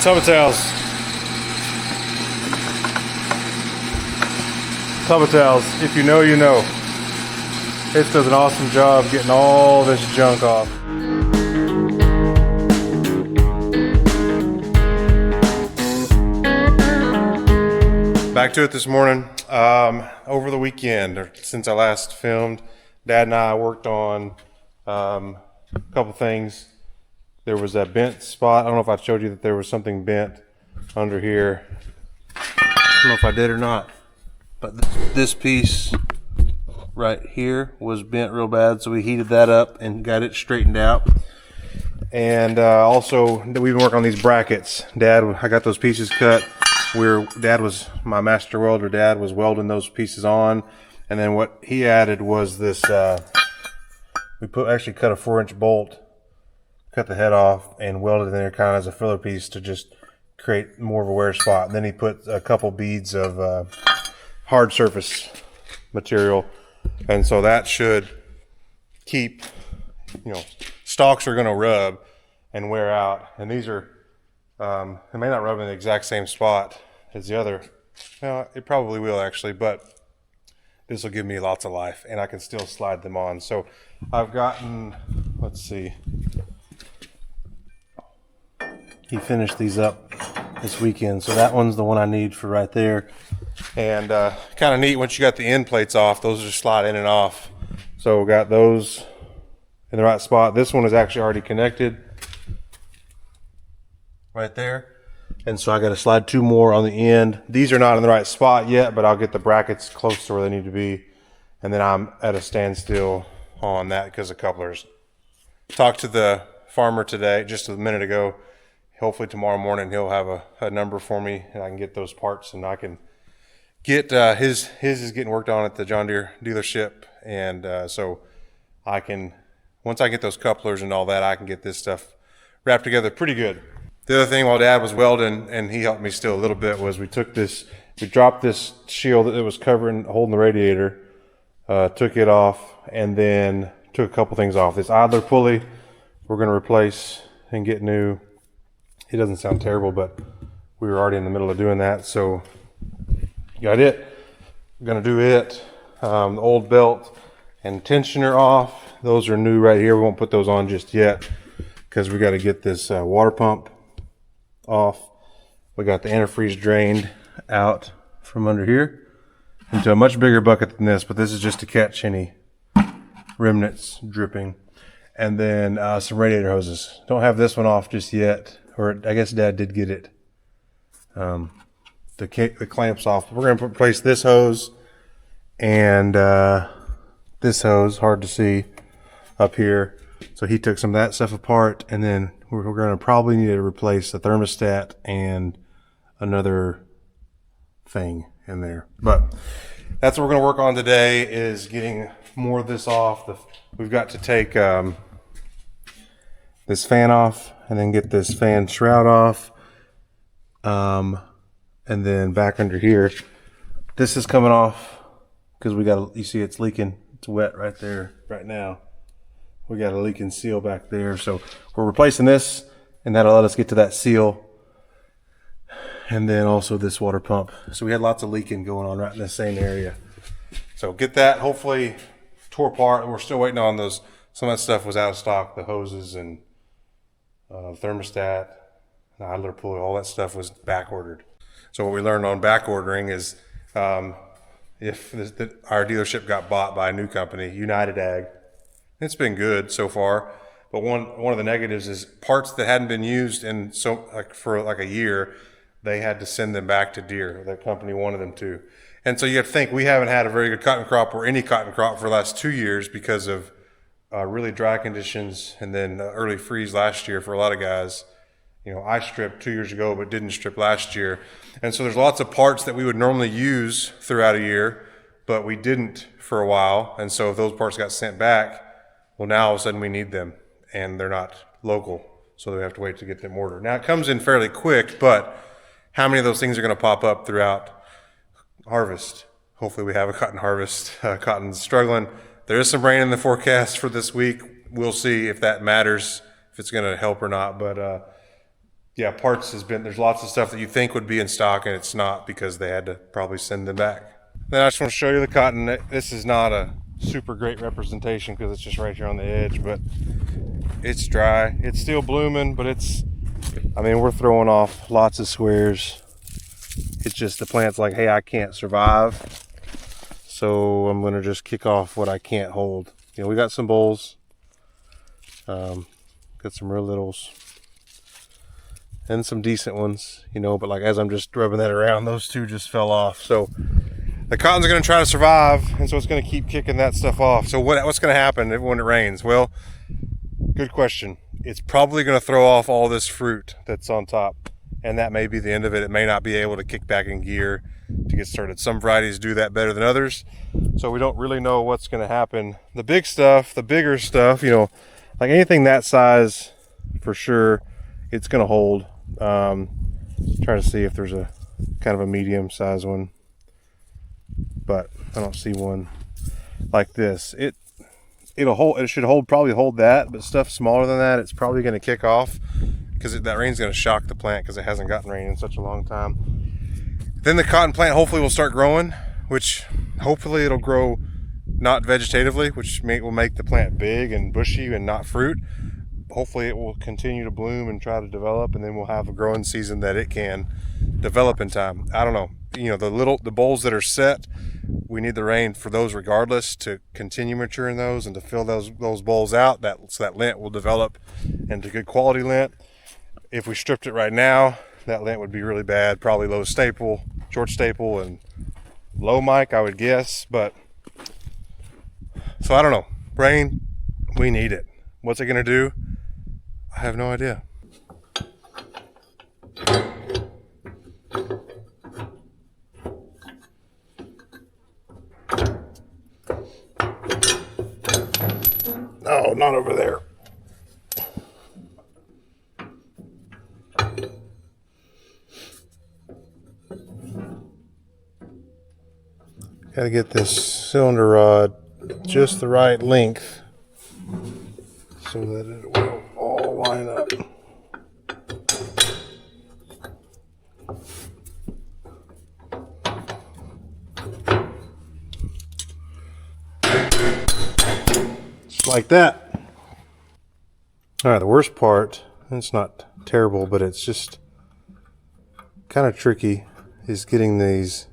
Tubba Towels, if you know, you know. It does an awesome job getting all this junk off. Back to it this morning. Over the weekend, or since I last filmed, Dad and I worked on a couple things. There was a bent spot. I don't know if I showed you that there was something bent under here. I don't know if I did or not, but this piece right here was bent real bad, so we heated that up and got it straightened out. And also, we've been working on these brackets. I got those pieces cut. Dad was my master welder. Dad was welding those pieces on, and then what he added was this. We actually cut a 4-inch bolt, cut the head off, and welded in there kind of as a filler piece to just create more of a wear spot. And then he put a couple beads of hard surface material, and so that should keep, stalks are going to rub and wear out, and these are it may not rub in the exact same spot as the other. Well, it probably will actually, but this will give me lots of life, and I can still slide them on. So I've gotten, let's see, he finished these up this weekend, so that one's the one I need for right there. And kind of neat, once you got the end plates off, those just slide in and off. So we got those in the right spot. This one is actually already connected right there, and so I got to slide 2 more on the end. These are not in the right spot yet, but I'll get the brackets close to where they need to be, and then I'm at a standstill on that because of couplers. Talked to the farmer today just a minute ago. Hopefully tomorrow morning he'll have a number for me, and I can get those parts, and I can get his is getting worked on at the John Deere dealership, and so I can, once I get those couplers and all that, I can get this stuff wrapped together pretty good. The other thing while Dad was welding, and he helped me still a little bit, was we dropped this shield that was holding the radiator, took it off, and then took a couple things off. This idler pulley we're going to replace and get new. It doesn't sound terrible, but we were already in the middle of doing that, so got it. We're going to do it. The old belt and tensioner off. Those are new right here. We won't put those on just yet because we got to get this water pump off. We got the antifreeze drained out from under here into a much bigger bucket than this, but this is just to catch any remnants dripping. And then some radiator hoses. Don't have this one off just yet, or I guess Dad did get it. The clamps off. We're going to replace this hose and this hose, hard to see up here. So he took some of that stuff apart, and then we're going to probably need to replace the thermostat and another thing in there. But that's what we're going to work on today, is getting more of this off. We've got to take this fan off, and then get this fan shroud off, and then back under here. This is coming off because you see it's leaking. It's wet right there right now. We got a leaking seal back there, so we're replacing this, and that'll let us get to that seal, and then also this water pump. So we had lots of leaking going on right in the same area. So get that hopefully tore apart, and we're still waiting on those. Some of that stuff was out of stock, the hoses and thermostat, the idler pulley, all that stuff was back ordered. So what we learned on back ordering is if our dealership got bought by a new company, United Ag, it's been good so far, but one of the negatives is parts that hadn't been used for a year, they had to send them back to Deere. That company wanted them to. And so you have to think, we haven't had a very good cotton crop or any cotton crop for the last 2 years because of really dry conditions, and then early freeze last year for a lot of guys. I stripped 2 years ago but didn't strip last year. And so there's lots of parts that we would normally use throughout a year, but we didn't for a while. And so if those parts got sent back, well, now all of a sudden we need them, and they're not local, so we have to wait to get them ordered. Now it comes in fairly quick, but how many of those things are going to pop up throughout harvest? Hopefully we have a cotton harvest. Cotton's struggling. There is some rain in the forecast for this week. We'll see if that matters, if it's going to help or not. But yeah, parts has been, there's lots of stuff that you think would be in stock and it's not because they had to probably send them back. Then I just want to show you the cotton. This is not a super great representation because it's just right here on the edge, but it's dry. It's still blooming, but it's, I mean, we're throwing off lots of squares. It's just the plant's like, hey, I can't survive. So I'm gonna just kick off what I can't hold. You know, we got some bowls, got some real littles, and some decent ones, you know, but like as I'm just rubbing that around, those two just fell off. So the cottons are gonna try to survive, and so it's gonna keep kicking that stuff off. So what's gonna happen when it rains? Well, good question. It's probably gonna throw off all this fruit that's on top, and that may be the end of it. It may not be able to kick back in gear to get started. Some varieties do that better than others, so we don't really know what's gonna happen. The big stuff, the bigger stuff, you know, like anything that size, for sure, it's gonna hold. Trying to see if there's a kind of a medium size one, but I don't see one like this. It'll hold. It should probably hold that, but stuff smaller than that, it's probably going to kick off because that rain's going to shock the plant because it hasn't gotten rain in such a long time. Then the cotton plant hopefully will start growing, which hopefully it'll grow not vegetatively, which will make the plant big and bushy and not fruit. Hopefully it will continue to bloom and try to develop, and then we'll have a growing season that it can develop in time. I don't know. You know, the bowls that are set, we need the rain for those regardless to continue maturing those and to fill those bowls out, so that lint will develop into good quality lint. If we stripped it right now, that lint would be really bad, probably low staple, short staple, and low mic, I would guess. But so I don't know. Rain, we need it. What's it gonna do? I have no idea. No, not over there. Gotta get this cylinder rod just the right length so that it will all line up. Just like that. All right, the worst part, and it's not terrible, but it's just kind of tricky, is getting these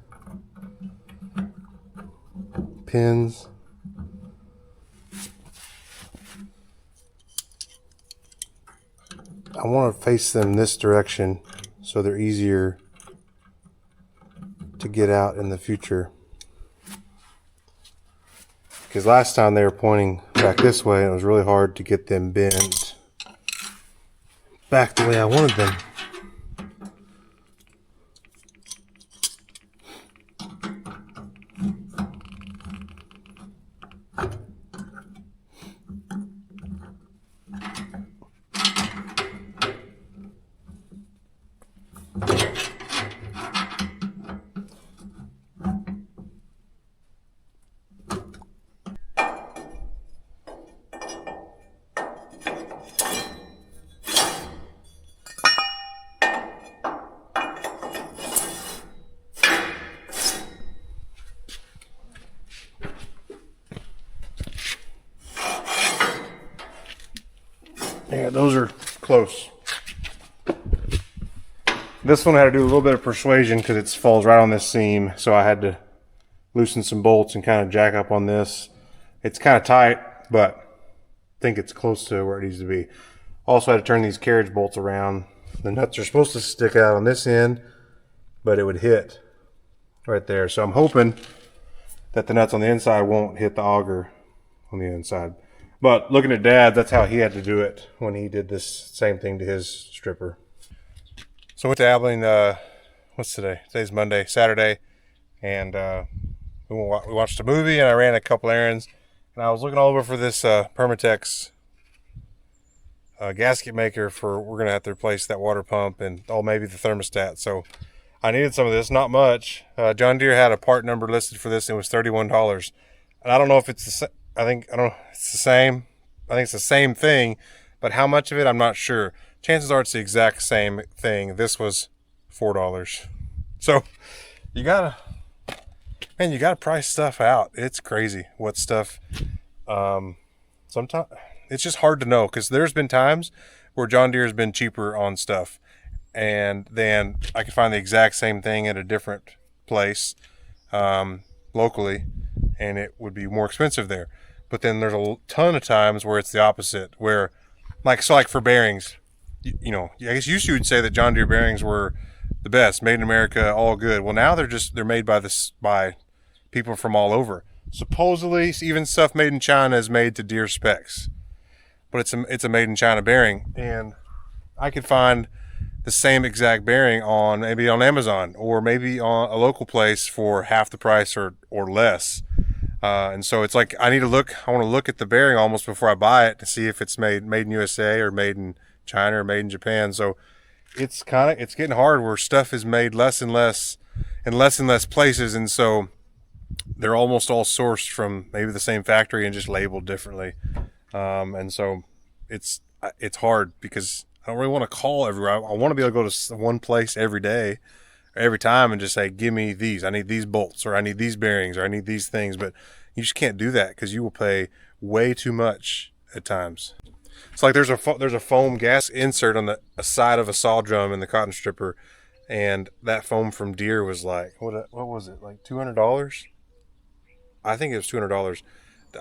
pins I want to face them this direction so they're easier to get out in the future, because last time they were pointing back this way and it was really hard to get them bent back the way I wanted them. Yeah, those are close. This one I had to do a little bit of persuasion because it falls right on this seam, so I had to loosen some bolts and kind of jack up on this. It's kind of tight, but I think it's close to where it needs to be. Also had to turn these carriage bolts around. The nuts are supposed to stick out on this end, but it would hit right there. So I'm hoping that the nuts on the inside won't hit the auger on the inside. But looking at Dad, that's how he had to do it when he did this same thing to his stripper. So I went to Abilene, what's today? Today's Monday, Saturday, and we watched a movie and I ran a couple errands. And I was looking all over for this Permatex gasket maker we're going to have to replace that water pump and maybe the thermostat. So I needed some of this, not much. John Deere had a part number listed for this and it was $31. And I don't know if it's the it's the same. I think it's the same thing, but how much of it, I'm not sure. chances are it's the exact same thing. This was $4. So you gotta price stuff out. It's crazy what stuff. Sometimes it's just hard to know, because there's been times where John Deere has been cheaper on stuff, and then I could find the exact same thing at a different place locally, and it would be more expensive there. But then there's a ton of times where it's the opposite, where like for bearings, you know, I guess you would say that John Deere bearings were the best, made in America, all good. Well, now they're made by people from all over. Supposedly, even stuff made in China is made to Deere specs, but it's a made in China bearing, and I could find the same exact bearing maybe on Amazon, or maybe on a local place for half the price or less. And so it's like I want to look at the bearing almost before I buy it to see if it's made in USA or made in China or made in Japan. So it's getting hard where stuff is made less and less places, and so they're almost all sourced from maybe the same factory and just labeled differently. And so it's hard, because I don't really want to call everywhere. I want to be able to go to one place every day, every time, and just say, give me these. I need these bolts, or I need these bearings, or I need these things. But you just can't do that, because you will pay way too much at times. It's like there's a foam gas insert on the side of a saw drum in the cotton stripper, and that foam from Deere was like, what was it, like $200? I think it was $200.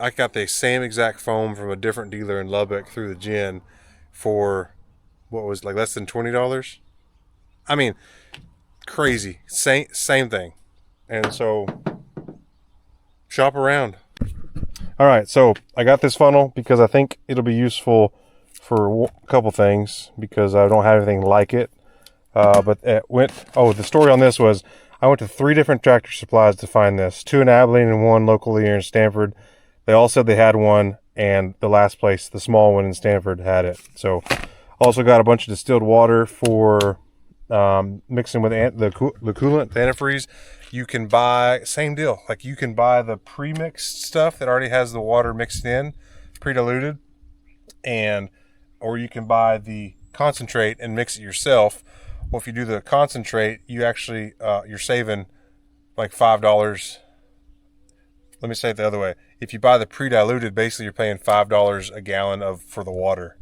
I got the same exact foam from a different dealer in Lubbock through the gin for what was like less than $20. I mean, crazy. Same thing. And so shop around. All right, so I got this funnel because I think it'll be useful for a couple things, because I don't have anything like it. But the story on this was, I went to 3 different Tractor Supplies to find this. 2 in Abilene and 1 locally here in Stanford. They all said they had one, and the last place, the small one in Stanford, had it. So also got a bunch of distilled water for mixing with the coolant, the antifreeze. You can buy, same deal, like you can buy the pre-mixed stuff that already has the water mixed in, pre-diluted, or you can buy the concentrate and mix it yourself. Well, if you do the concentrate, you actually you're saving like $5. Let me say it the other way. If you buy the pre-diluted, basically you're paying $5 a gallon for the water.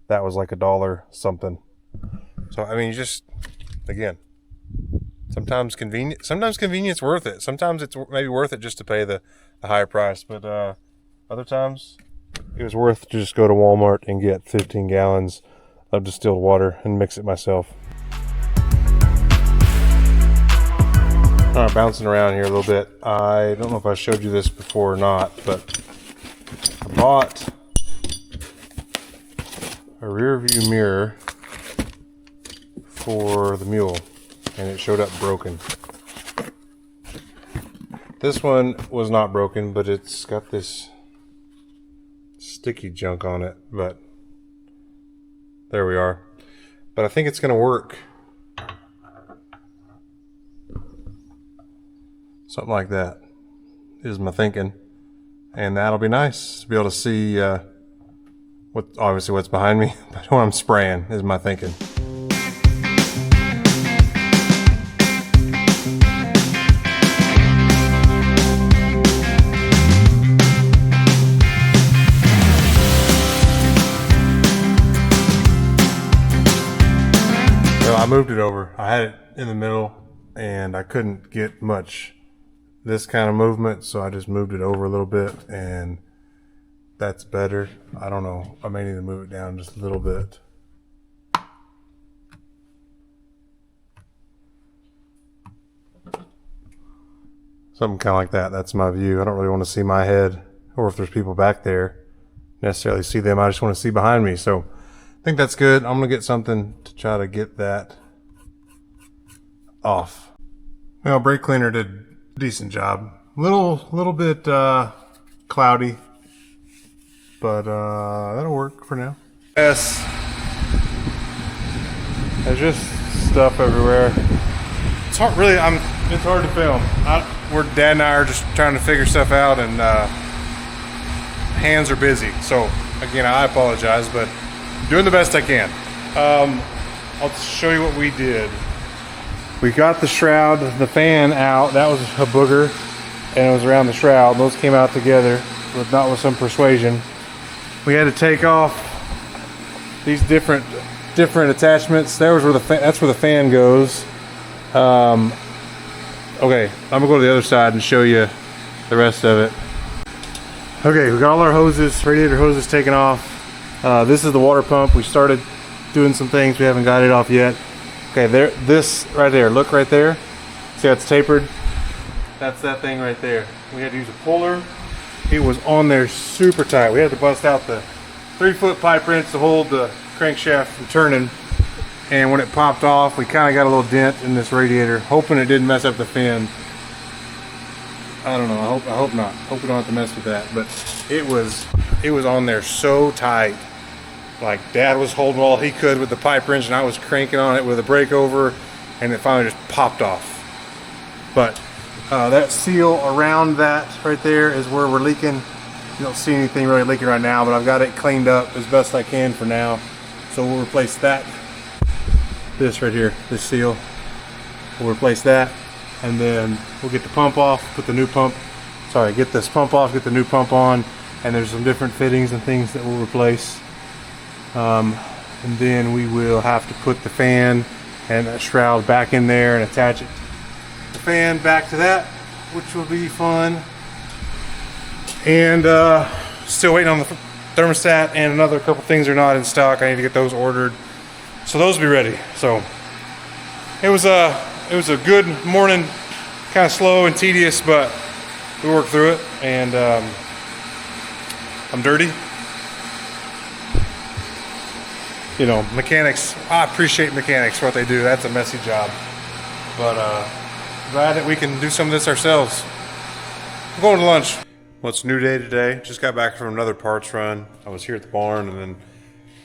That was like $1 something. So I mean, you just, again, sometimes convenience worth it. Sometimes it's maybe worth it just to pay the higher price, but other times it was worth to just go to Walmart and get 15 gallons of distilled water and mix it myself. All right, bouncing around here a little bit. I don't know if I showed you this before or not, but I bought a rear view mirror for the mule, and it showed up broken. This one was not broken, but it's got this sticky junk on it, but there we are. But I think it's gonna work. Something like that is my thinking, and that'll be nice to be able to see obviously what's behind me, but what I'm spraying is my thinking. Well, I moved it over. I had it in the middle, and I couldn't get much this kind of movement, so I just moved it over a little bit, and that's better. I don't know, I may need to move it down just a little bit. Something kind of like that. That's my view. I don't really want to see my head, or if there's people back there, necessarily see them. I just want to see behind me. So I think that's good. I'm gonna get something to try to get that off. Well, brake cleaner did decent job. Little bit cloudy, but that'll work for now. Yes, there's just stuff everywhere. It's hard, really. It's hard to film. Dad and I are just trying to figure stuff out, and hands are busy. So again, I apologize, but doing the best I can. I'll show you what we did. We got the shroud, the fan out. That was a booger, and it was around the shroud. Those came out together, but not with some persuasion. We had to take off these different attachments. That's where the fan goes. Okay, I'm gonna go to the other side and show you the rest of it. Okay, we got all our hoses, radiator hoses taken off. This is the water pump. We started doing some things. We haven't got it off yet. Okay, this right there, look right there. See how it's tapered? That's that thing right there. We had to use a puller. It was on there super tight. We had to bust out the 3-foot pipe wrench to hold the crankshaft from turning. And when it popped off, we kind of got a little dent in this radiator, hoping it didn't mess up the fin. I don't know. I hope not. Hope we don't have to mess with that. But it was on there so tight. Like Dad was holding all he could with the pipe wrench, and I was cranking on it with a brake over, and it finally just popped off. But that seal around that right there is where we're leaking. You don't see anything really leaking right now, but I've got it cleaned up as best I can for now. So we'll replace that. This right here, this seal. We'll replace that, and then we'll get the pump off, put the new pump. Sorry, get this pump off, get the new pump on, and there's some different fittings and things that we'll replace. And then we will have to put the fan and that shroud back in there and attach it. The fan back to that, which will be fun. And still waiting on the thermostat, and another couple things are not in stock. I need to get those ordered, so those will be ready. So it was a good morning, kind of slow and tedious, but we worked through it. And I'm dirty. You know, mechanics, I appreciate mechanics for what they do. That's a messy job, but glad that we can do some of this ourselves. I'm going to lunch. Well, it's a new day today. Just got back from another parts run. I was here at the barn and then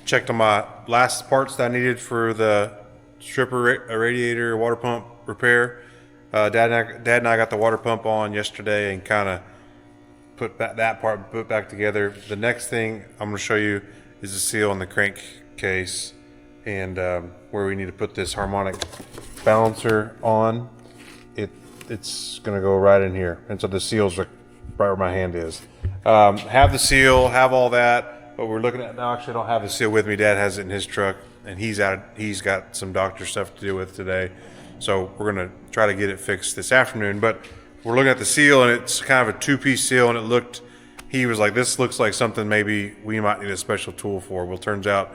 checked on my last parts that I needed for the stripper radiator water pump repair. Dad and I got the water pump on yesterday and kind of put that part back together. The next thing I'm going to show you is the seal on the crankcase, and where we need to put this harmonic balancer on. It's going to go right in here, and so the seal's right where my hand is. Have the seal, have all that, but we're looking at now. Actually, I don't have the seal with me. Dad has it in his truck, and he's got some doctor stuff to deal with today, so we're going to try to get it fixed this afternoon. But we're looking at the seal, and it's kind of a 2-piece seal, and he was like, this looks like something maybe we might need a special tool for. Well, it turns out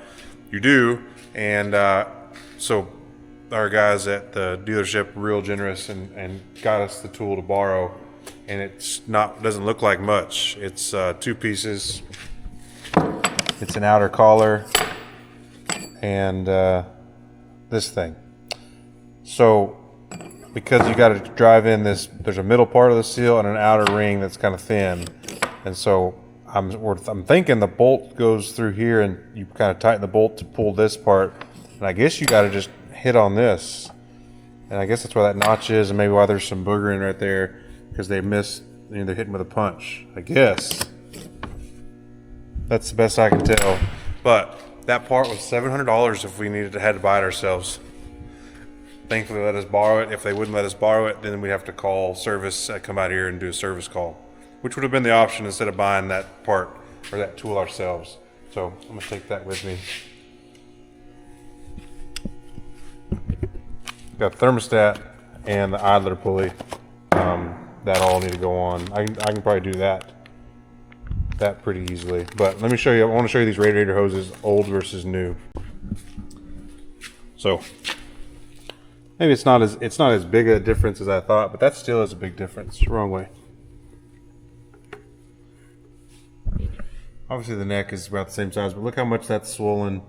you do, and so our guys at the dealership were real generous and got us the tool to borrow, and doesn't look like much. It's 2 pieces. It's an outer collar and this thing. So because you got to drive in this, there's a middle part of the seal and an outer ring that's kind of thin, and so I'm thinking the bolt goes through here, and you kind of tighten the bolt to pull this part, and I guess you got to just hit on this, and I guess that's why that notch is, and maybe why there's some boogering right there, because they missed, they're hitting with a punch. I guess that's the best I can tell. But that part was $700 if we had to buy it ourselves. Thankfully they let us borrow it. If they wouldn't let us borrow it, then we'd have to call service, come out here and do a service call, which would have been the option instead of buying that part or that tool ourselves. So I'm gonna take that with me. Got the thermostat and the idler pulley. That all need to go on. I can probably do that pretty easily. But let me show you. I want to show you these radiator hoses, old versus new. So maybe it's not as big a difference as I thought, but that still is a big difference. Wrong way. Obviously the neck is about the same size, but look how much that's swollen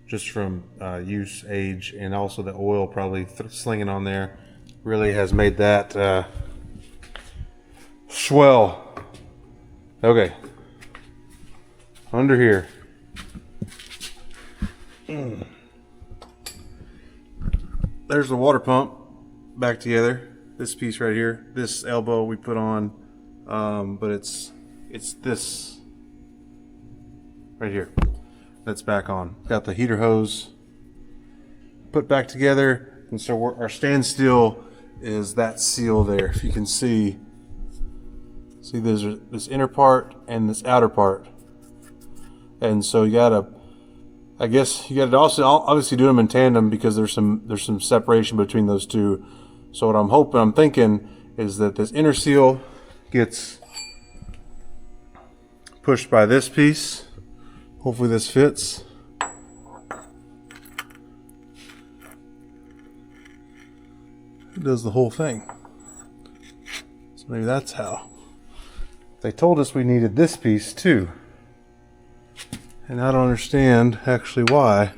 just from use, age, and also the oil probably slinging on there really has made that swell. Okay, under here. There's the water pump back together. This piece right here, this elbow we put on, but it's this right here that's back on. Got the heater hose put back together. And so our standstill is that seal there. If you can see there's this inner part and this outer part. And so you gotta, I guess you gotta also obviously do them in tandem because there's some separation between those two. So what I'm thinking is that this inner seal gets pushed by this piece. Hopefully this fits. It does the whole thing. So maybe that's how. They told us we needed this piece too. And I don't understand actually why.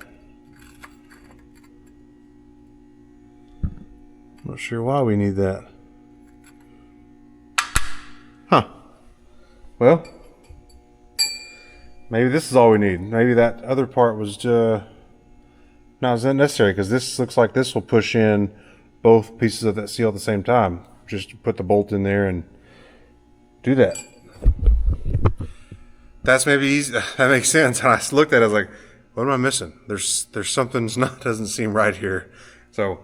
I'm not sure why we need that. Huh. Well, maybe this is all we need. Maybe that other part was not as necessary, because this looks like this will push in both pieces of that seal at the same time. Just put the bolt in there and do that. That's maybe easy. That makes sense. And I looked at it, I was like, what am I missing? There's something's not, doesn't seem right here. So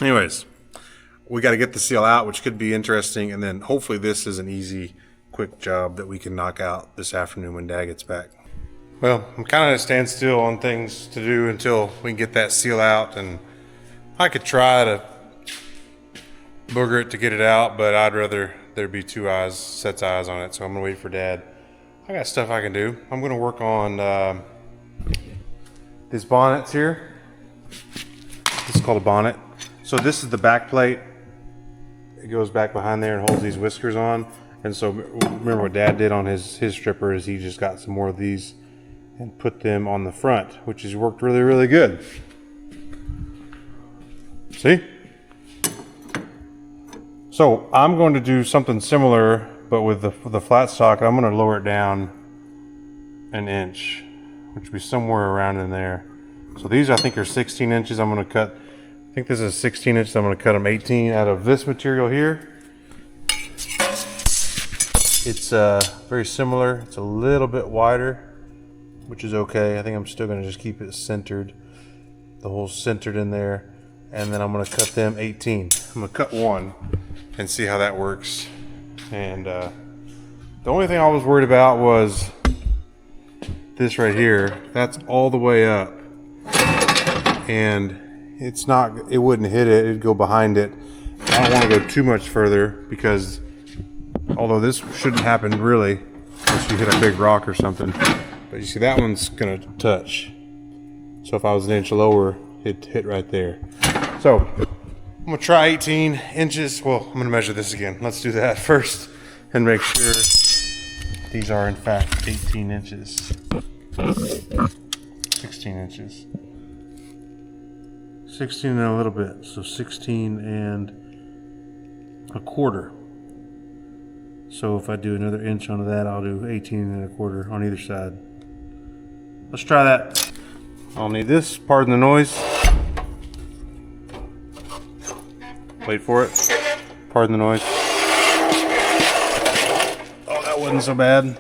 anyways, we got to get the seal out, which could be interesting. And then hopefully this is an easy, quick job that we can knock out this afternoon when Dad gets back. Well, I'm kind of at a standstill on things to do until we can get that seal out. And I could try to booger it to get it out, but I'd rather there be sets of eyes on it. So I'm gonna wait for Dad. I got stuff I can do. I'm gonna work on these bonnets here. This is called a bonnet. So this is the back plate. It goes back behind there and holds these whiskers on. And so remember what Dad did on his stripper is he just got some more of these and put them on the front, which has worked really, really good. See? So I'm going to do something similar, but with the flat stock. I'm going to lower it down an inch, which would be somewhere around in there. So these I think are 16 inches. I'm going to cut, I think this is 16 inches. I'm going to cut them 18 out of this material here. It's very similar. It's a little bit wider, which is okay. I think I'm still going to just keep it centered, the hole centered in there. And then I'm going to cut them 18. I'm going to cut one and see how that works. And the only thing I was worried about was this right here. That's all the way up, and it wouldn't hit it. It'd go behind it. I don't want to go too much further, because although this shouldn't happen really unless you hit a big rock or something, but you see that one's gonna touch. So if I was an inch lower, it'd hit right there. So I'm gonna try 18 inches. Well, I'm gonna measure this again. Let's do that first and make sure these are in fact 18 inches. 16 inches. 16 and a little bit. So 16 and a quarter. So if I do another inch onto that, I'll do 18 and a quarter on either side. Let's try that. I'll need this, pardon the noise. Wait for it. Pardon the noise. Oh, that wasn't so bad.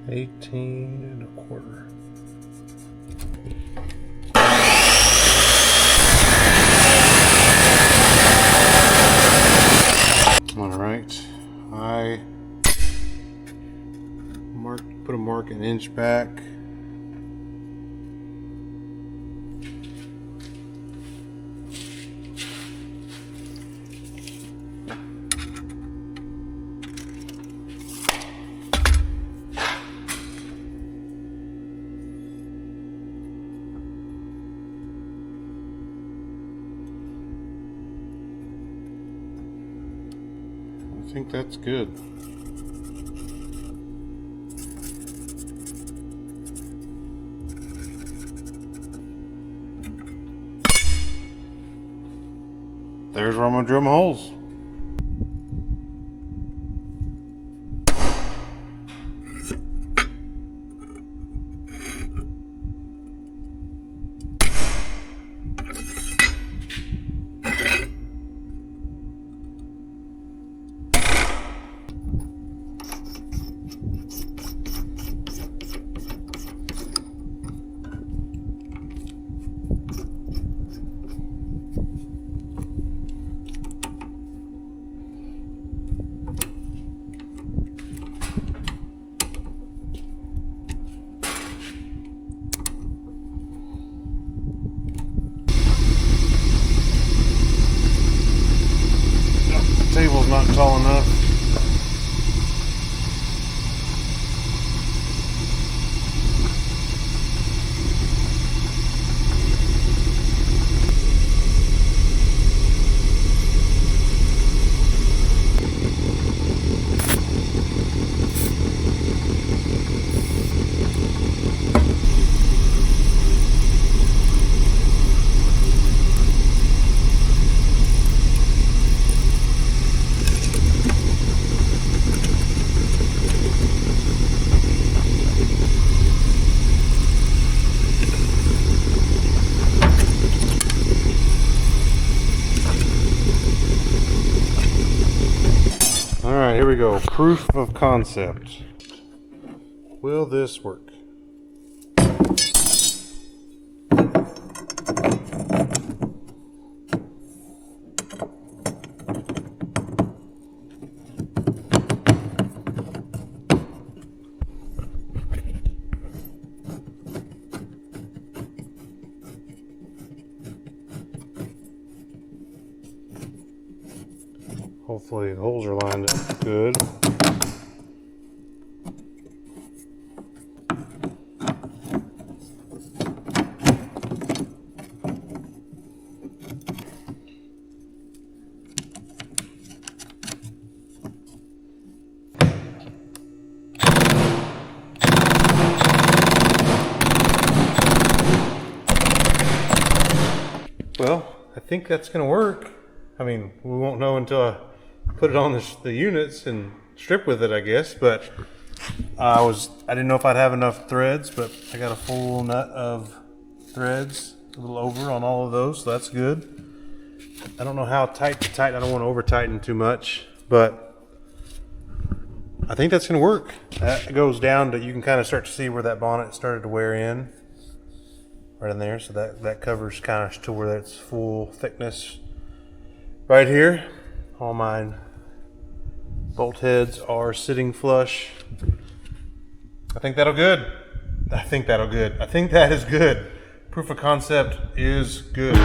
$18 and a quarter. All right, I put a mark an inch back. I think that's good. There's where I'm gonna drill my holes. not tall enough. Alright, here we go. Proof of concept. Will this work? Hopefully the holes are lined up good. Well, I think that's going to work. I mean, we won't know until I put it on the units and strip with it, I guess. But I didn't know if I'd have enough threads, but I got a full nut of threads, a little over on all of those, so that's good. I don't know how tight to tighten. I don't want to over tighten too much, but I think that's going to work. That goes down to, you can kind of start to see where that bonnet started to wear in, right in there. So that covers kind of to where that's full thickness right here. All mine bolt heads are sitting flush. I think that'll good. I think that is good. Proof of concept is good.